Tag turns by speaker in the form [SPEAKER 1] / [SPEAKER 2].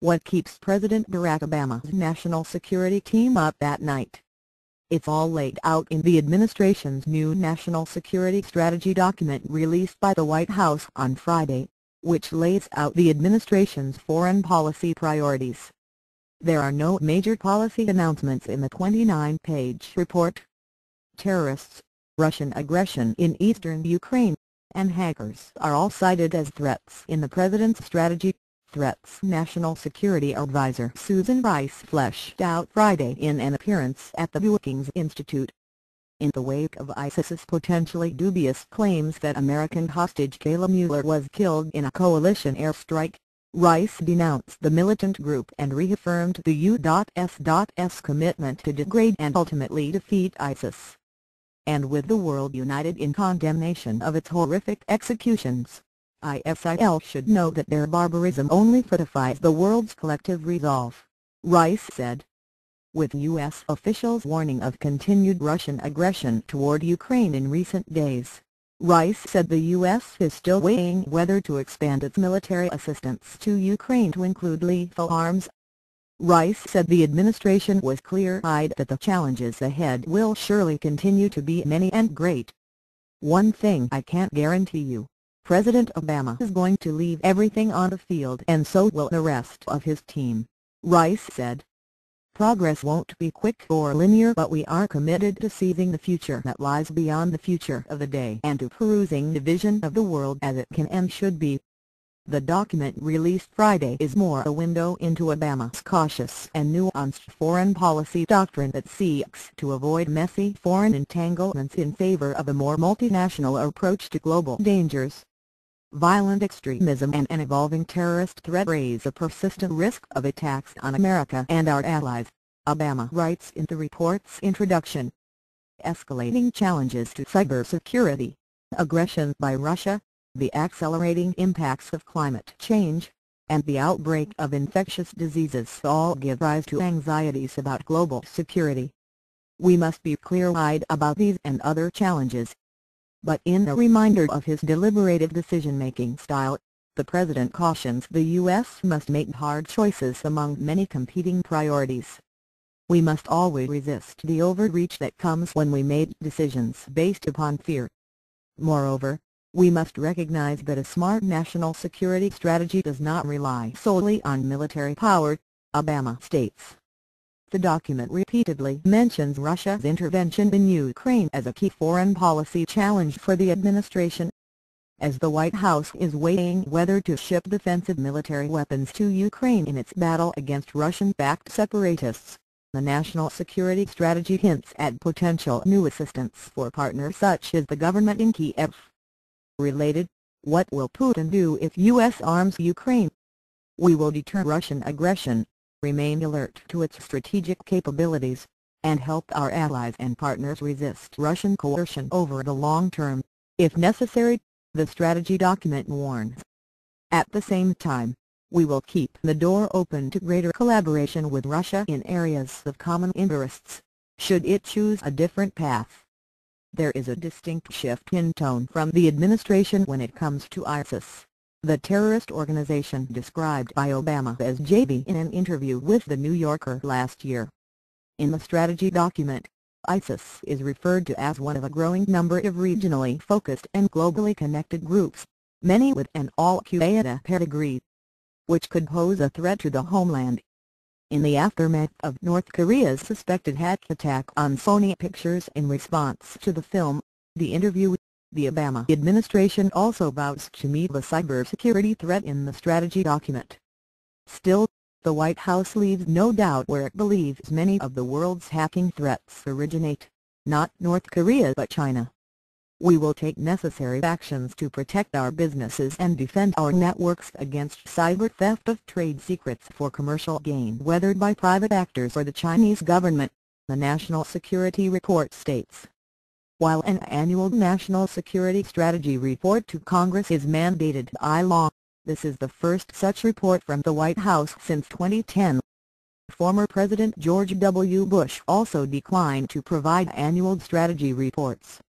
[SPEAKER 1] What keeps President Barack Obama's national security team up at night? It's all laid out in the administration's new National Security Strategy document released by the White House on Friday, which lays out the administration's foreign policy priorities. There are no major policy announcements in the 29-page report. Terrorists, Russian aggression in eastern Ukraine, and hackers are all cited as threats in the president's strategy. Threats National Security Advisor Susan Rice fleshed out Friday in an appearance at the Brookings Institute. In the wake of ISIS's potentially dubious claims that American hostage Kayla Mueller was killed in a coalition airstrike, Rice denounced the militant group and reaffirmed the U.S.'s commitment to degrade and ultimately defeat ISIS. And with the world united in condemnation of its horrific executions, ISIL should know that their barbarism only fortifies the world's collective resolve, Rice said. With U.S. officials warning of continued Russian aggression toward Ukraine in recent days, Rice said the U.S. is still weighing whether to expand its military assistance to Ukraine to include lethal arms. Rice said the administration was clear-eyed that the challenges ahead will surely continue to be many and great. "One thing I can't guarantee you: President Obama is going to leave everything on the field, and so will the rest of his team," Rice said. "Progress won't be quick or linear, but we are committed to seizing the future that lies beyond the future of the day and to perusing the vision of the world as it can and should be." The document released Friday is more a window into Obama's cautious and nuanced foreign policy doctrine that seeks to avoid messy foreign entanglements in favor of a more multinational approach to global dangers. Violent extremism and an evolving terrorist threat raise a persistent risk of attacks on America and our allies, Obama writes in the report's introduction. Escalating challenges to cybersecurity, aggression by Russia, the accelerating impacts of climate change, and the outbreak of infectious diseases all give rise to anxieties about global security. We must be clear-eyed about these and other challenges. But in a reminder of his deliberative decision-making style, the President cautions the U.S. must make hard choices among many competing priorities. "We must always resist the overreach that comes when we make decisions based upon fear. Moreover, we must recognize that a smart national security strategy does not rely solely on military power," Obama states. The document repeatedly mentions Russia's intervention in Ukraine as a key foreign policy challenge for the administration. As the White House is weighing whether to ship defensive military weapons to Ukraine in its battle against Russian-backed separatists, the National Security Strategy hints at potential new assistance for partners such as the government in Kiev. Related, what will Putin do if U.S. arms Ukraine? "We will deter Russian aggression, remain alert to its strategic capabilities, and help our allies and partners resist Russian coercion over the long term, if necessary," the strategy document warns. At the same time, we will keep the door open to greater collaboration with Russia in areas of common interests, should it choose a different path. There is a distinct shift in tone from the administration when it comes to ISIS, the terrorist organization described by Obama as JB in an interview with The New Yorker last year. In the strategy document, ISIS is referred to as one of a growing number of regionally focused and globally connected groups, many with an al-Qaeda pedigree, which could pose a threat to the homeland. In the aftermath of North Korea's suspected hack attack on Sony Pictures in response to the film, The Interview, the Obama administration also vows to meet the cybersecurity threat in the strategy document. Still, the White House leaves no doubt where it believes many of the world's hacking threats originate, not North Korea but China. "We will take necessary actions to protect our businesses and defend our networks against cyber theft of trade secrets for commercial gain, whether by private actors or the Chinese government," the National Security Report states. While an annual National Security Strategy report to Congress is mandated by law, this is the first such report from the White House since 2010. Former President George W. Bush also declined to provide annual strategy reports.